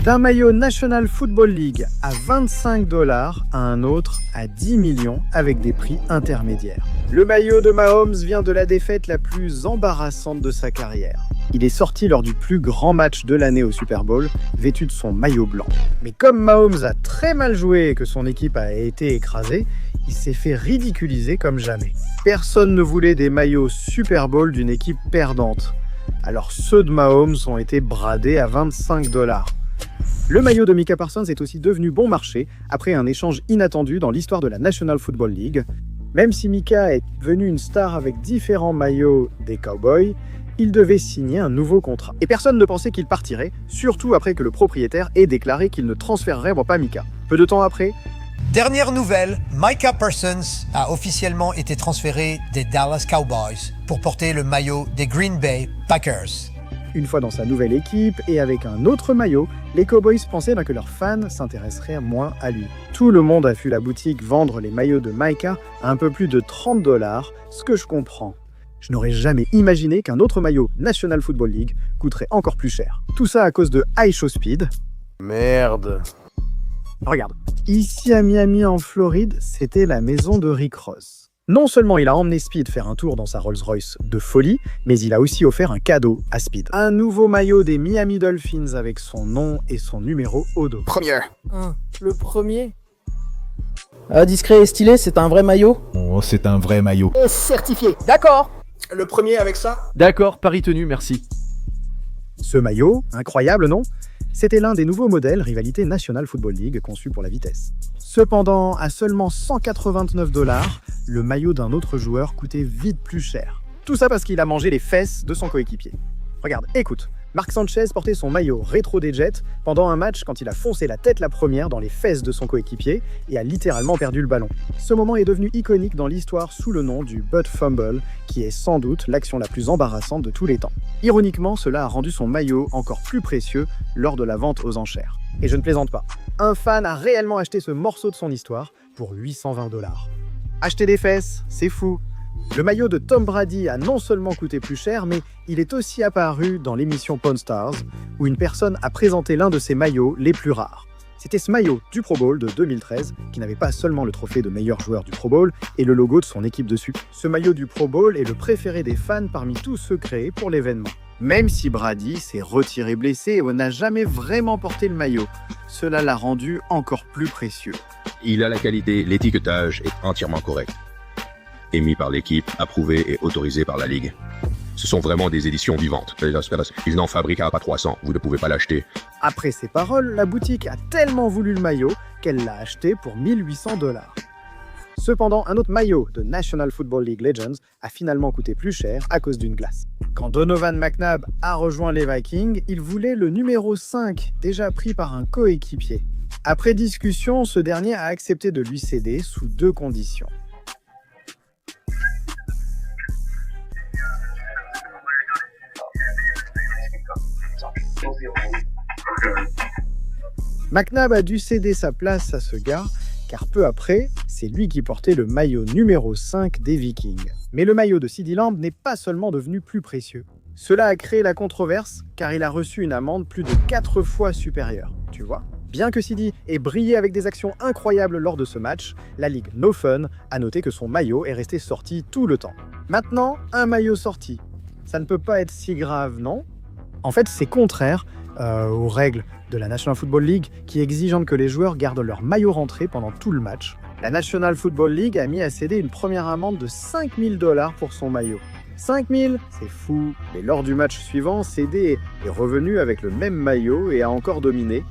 D'un maillot National Football League à 25 $ à un autre à 10 millions avec des prix intermédiaires. Le maillot de Mahomes vient de la défaite la plus embarrassante de sa carrière. Il est sorti lors du plus grand match de l'année au Super Bowl, vêtu de son maillot blanc. Mais comme Mahomes a très mal joué et que son équipe a été écrasée, il s'est fait ridiculiser comme jamais. Personne ne voulait des maillots Super Bowl d'une équipe perdante. Alors ceux de Mahomes ont été bradés à 25 $. Le maillot de Micah Parsons est aussi devenu bon marché après un échange inattendu dans l'histoire de la National Football League. Même si Micah est devenu une star avec différents maillots des Cowboys, il devait signer un nouveau contrat. Et personne ne pensait qu'il partirait, surtout après que le propriétaire ait déclaré qu'il ne transférerait pas Micah. Peu de temps après, dernière nouvelle, Micah Parsons a officiellement été transféré des Dallas Cowboys pour porter le maillot des Green Bay Packers. Une fois dans sa nouvelle équipe et avec un autre maillot, les Cowboys pensaient que leurs fans s'intéresseraient moins à lui. Tout le monde a vu la boutique vendre les maillots de Micah à un peu plus de 30 $, ce que je comprends. Je n'aurais jamais imaginé qu'un autre maillot National Football League coûterait encore plus cher. Tout ça à cause de High Show Speed. Merde. Regarde, ici à Miami en Floride, c'était la maison de Rick Ross. Non seulement il a emmené Speed faire un tour dans sa Rolls-Royce de folie, mais il a aussi offert un cadeau à Speed. Un nouveau maillot des Miami Dolphins avec son nom et son numéro au dos. Premier. Le premier. Discret et stylé, c'est un vrai maillot. Oh, c'est un vrai maillot. Et certifié. D'accord. Le premier avec ça? D'accord, pari tenu, merci. Ce maillot, incroyable non? C'était l'un des nouveaux modèles rivalité National Football League conçus pour la vitesse. Cependant, à seulement 189 $, le maillot d'un autre joueur coûtait vite plus cher. Tout ça parce qu'il a mangé les fesses de son coéquipier. Regarde, écoute, Mark Sanchez portait son maillot rétro des Jets pendant un match quand il a foncé la tête la première dans les fesses de son coéquipier et a littéralement perdu le ballon. Ce moment est devenu iconique dans l'histoire sous le nom du butt fumble, qui est sans doute l'action la plus embarrassante de tous les temps. Ironiquement, cela a rendu son maillot encore plus précieux lors de la vente aux enchères. Et je ne plaisante pas. Un fan a réellement acheté ce morceau de son histoire pour 820 $. Acheter des fesses, c'est fou. Le maillot de Tom Brady a non seulement coûté plus cher, mais il est aussi apparu dans l'émission Pawn Stars, où une personne a présenté l'un de ses maillots les plus rares. C'était ce maillot du Pro Bowl de 2013, qui n'avait pas seulement le trophée de meilleur joueur du Pro Bowl et le logo de son équipe dessus. Ce maillot du Pro Bowl est le préféré des fans parmi tous ceux créés pour l'événement. Même si Brady s'est retiré blessé et n'a jamais vraiment porté le maillot, cela l'a rendu encore plus précieux. Il a la qualité, l'étiquetage est entièrement correct. Émis par l'équipe, approuvé et autorisé par la Ligue. Ce sont vraiment des éditions vivantes. Ils n'en fabriquent pas 300, vous ne pouvez pas l'acheter. Après ces paroles, la boutique a tellement voulu le maillot qu'elle l'a acheté pour 1800 $. Cependant, un autre maillot de National Football League Legends a finalement coûté plus cher à cause d'une glace. Quand Donovan McNabb a rejoint les Vikings, il voulait le numéro 5, déjà pris par un coéquipier. Après discussion, ce dernier a accepté de lui céder sous 2 conditions. McNabb a dû céder sa place à ce gars, car peu après, c'est lui qui portait le maillot numéro 5 des Vikings. Mais le maillot de CeeDee Lamb n'est pas seulement devenu plus précieux. Cela a créé la controverse, car il a reçu une amende plus de 4 fois supérieure, tu vois. Bien que CeeDee ait brillé avec des actions incroyables lors de ce match, la ligue No Fun a noté que son maillot est resté sorti tout le temps. Maintenant, un maillot sorti. Ça ne peut pas être si grave, non? En fait, c'est contraire aux règles de la National Football League qui exigent que les joueurs gardent leur maillot rentré pendant tout le match. La National Football League a mis à céder une première amende de 5 000 $ pour son maillot. 5 000, c'est fou. Mais lors du match suivant, CD est revenu avec le même maillot et a encore dominé,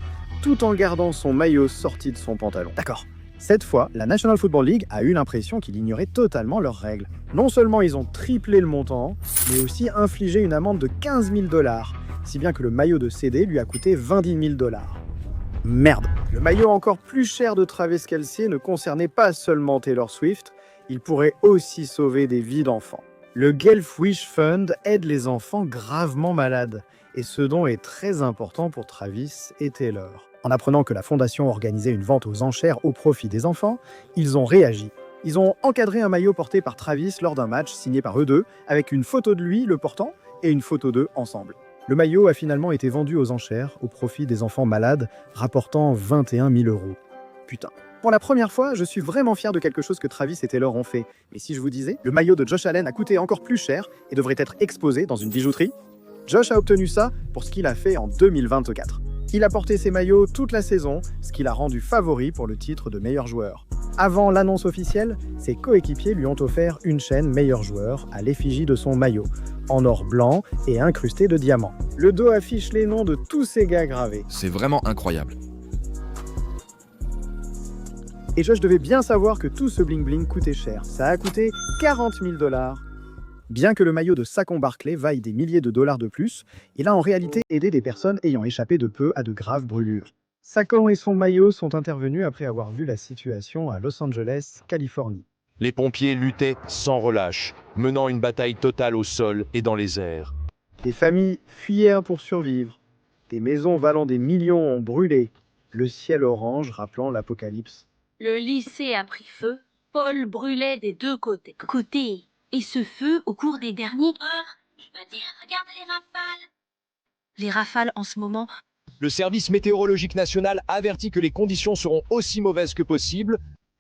tout en gardant son maillot sorti de son pantalon. D'accord. Cette fois, la National Football League a eu l'impression qu'il ignorait totalement leurs règles. Non seulement ils ont triplé le montant, mais aussi infligé une amende de 15 000 $, si bien que le maillot de CD lui a coûté 20 000 $. Merde. Le maillot encore plus cher de Travis Kelce ne concernait pas seulement Taylor Swift, il pourrait aussi sauver des vies d'enfants. Le Gelf Wish Fund aide les enfants gravement malades, et ce don est très important pour Travis et Taylor. En apprenant que la fondation organisait une vente aux enchères au profit des enfants, ils ont réagi. Ils ont encadré un maillot porté par Travis lors d'un match signé par eux deux, avec une photo de lui le portant et une photo d'eux ensemble. Le maillot a finalement été vendu aux enchères au profit des enfants malades, rapportant 21 000 €. Putain. Pour la première fois, je suis vraiment fier de quelque chose que Travis et Taylor ont fait. Mais si je vous disais, le maillot de Josh Allen a coûté encore plus cher et devrait être exposé dans une bijouterie? Josh a obtenu ça pour ce qu'il a fait en 2024. Il a porté ses maillots toute la saison, ce qui l'a rendu favori pour le titre de meilleur joueur. Avant l'annonce officielle, ses coéquipiers lui ont offert une chaîne meilleur joueur à l'effigie de son maillot, en or blanc et incrusté de diamants. Le dos affiche les noms de tous ces gars gravés. C'est vraiment incroyable. Et Josh devait bien savoir que tout ce bling-bling coûtait cher. Ça a coûté 40 000 $. Bien que le maillot de Saquon Barkley vaille des milliers de dollars de plus, il a en réalité aidé des personnes ayant échappé de peu à de graves brûlures. Saquon et son maillot sont intervenus après avoir vu la situation à Los Angeles, Californie. Les pompiers luttaient sans relâche, menant une bataille totale au sol et dans les airs. Des familles fuyaient pour survivre. Des maisons valant des millions ont brûlé. Le ciel orange rappelant l'apocalypse. Le lycée a pris feu. Paul brûlait des deux côtés. Et ce feu, au cours des dernières heures, je veux dire, regarde les rafales. Les rafales en ce moment. Le service météorologique national avertit que les conditions seront aussi mauvaises que possible.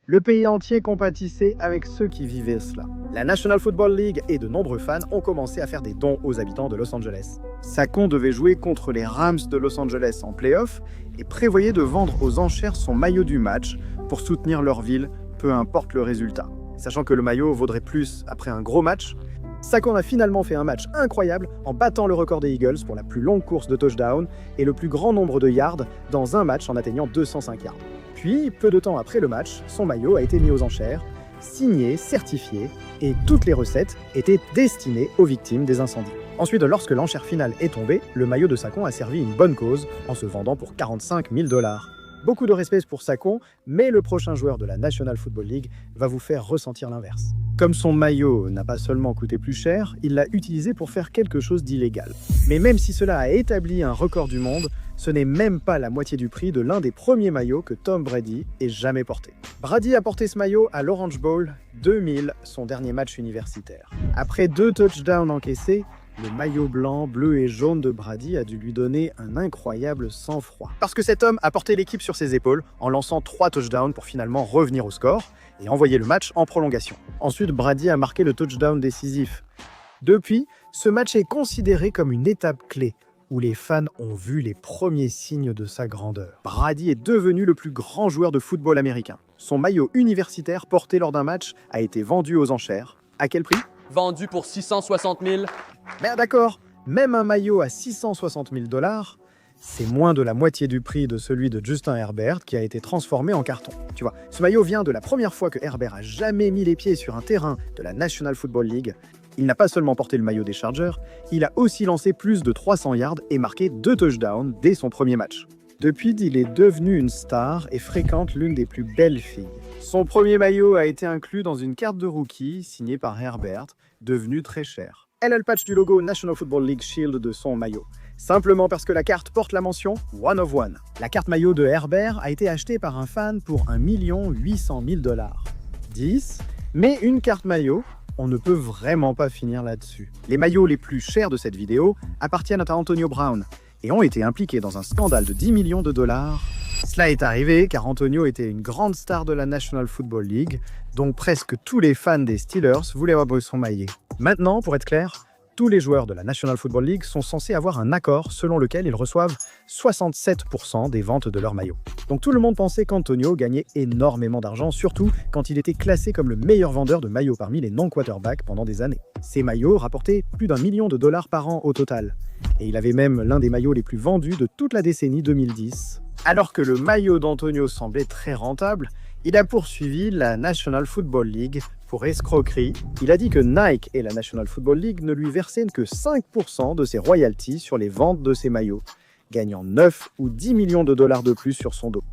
Le pays entier compatissait avec ceux qui vivaient cela. La National Football League et de nombreux fans ont commencé à faire des dons aux habitants de Los Angeles. Saquon devait jouer contre les Rams de Los Angeles en play-off et prévoyait de vendre aux enchères son maillot du match pour soutenir leur ville, peu importe le résultat. Sachant que le maillot vaudrait plus après un gros match, Saquon a finalement fait un match incroyable en battant le record des Eagles pour la plus longue course de touchdown et le plus grand nombre de yards dans un match en atteignant 205 yards. Puis, peu de temps après le match, son maillot a été mis aux enchères, signé, certifié, et toutes les recettes étaient destinées aux victimes des incendies. Ensuite, lorsque l'enchère finale est tombée, le maillot de Saquon a servi une bonne cause en se vendant pour 45 000 $. Beaucoup de respect pour Saquon, mais le prochain joueur de la National Football League va vous faire ressentir l'inverse. Comme son maillot n'a pas seulement coûté plus cher, il l'a utilisé pour faire quelque chose d'illégal. Mais même si cela a établi un record du monde, ce n'est même pas la moitié du prix de l'un des premiers maillots que Tom Brady ait jamais porté. Brady a porté ce maillot à l'Orange Bowl 2000, son dernier match universitaire. Après 2 touchdowns encaissés, le maillot blanc, bleu et jaune de Brady a dû lui donner un incroyable sang-froid. Parce que cet homme a porté l'équipe sur ses épaules en lançant 3 touchdowns pour finalement revenir au score et envoyer le match en prolongation. Ensuite, Brady a marqué le touchdown décisif. Depuis, ce match est considéré comme une étape clé où les fans ont vu les premiers signes de sa grandeur. Brady est devenu le plus grand joueur de football américain. Son maillot universitaire porté lors d'un match a été vendu aux enchères. À quel prix? Vendu pour 660 000. Mais d'accord, même un maillot à 660 000 $, c'est moins de la moitié du prix de celui de Justin Herbert qui a été transformé en carton. Tu vois, ce maillot vient de la première fois que Herbert a jamais mis les pieds sur un terrain de la National Football League. Il n'a pas seulement porté le maillot des Chargers, il a aussi lancé plus de 300 yards et marqué 2 touchdowns dès son premier match. Depuis, il est devenu une star et fréquente l'une des plus belles filles. Son premier maillot a été inclus dans une carte de rookie signée par Herbert, devenue très chère. Elle a le patch du logo National Football League Shield de son maillot, simplement parce que la carte porte la mention One of One. La carte maillot de Herbert a été achetée par un fan pour 1 800 000 $. 10, mais une carte maillot, on ne peut vraiment pas finir là-dessus. Les maillots les plus chers de cette vidéo appartiennent à Antonio Brown et ont été impliqués dans un scandale de 10 millions de $. Cela est arrivé car Antonio était une grande star de la National Football League, donc presque tous les fans des Steelers voulaient avoir son maillet. Maintenant, pour être clair, tous les joueurs de la National Football League sont censés avoir un accord selon lequel ils reçoivent 67% des ventes de leur maillot. Donc tout le monde pensait qu'Antonio gagnait énormément d'argent, surtout quand il était classé comme le meilleur vendeur de maillots parmi les non-quarterbacks pendant des années. Ces maillots rapportaient plus d'1 million de $ par an au total. Et il avait même l'un des maillots les plus vendus de toute la décennie 2010. Alors que le maillot d'Antonio semblait très rentable, il a poursuivi la National Football League pour escroquerie. Il a dit que Nike et la National Football League ne lui versaient que 5% de ses royalties sur les ventes de ses maillots, gagnant 9 ou 10 millions de $ de plus sur son dos.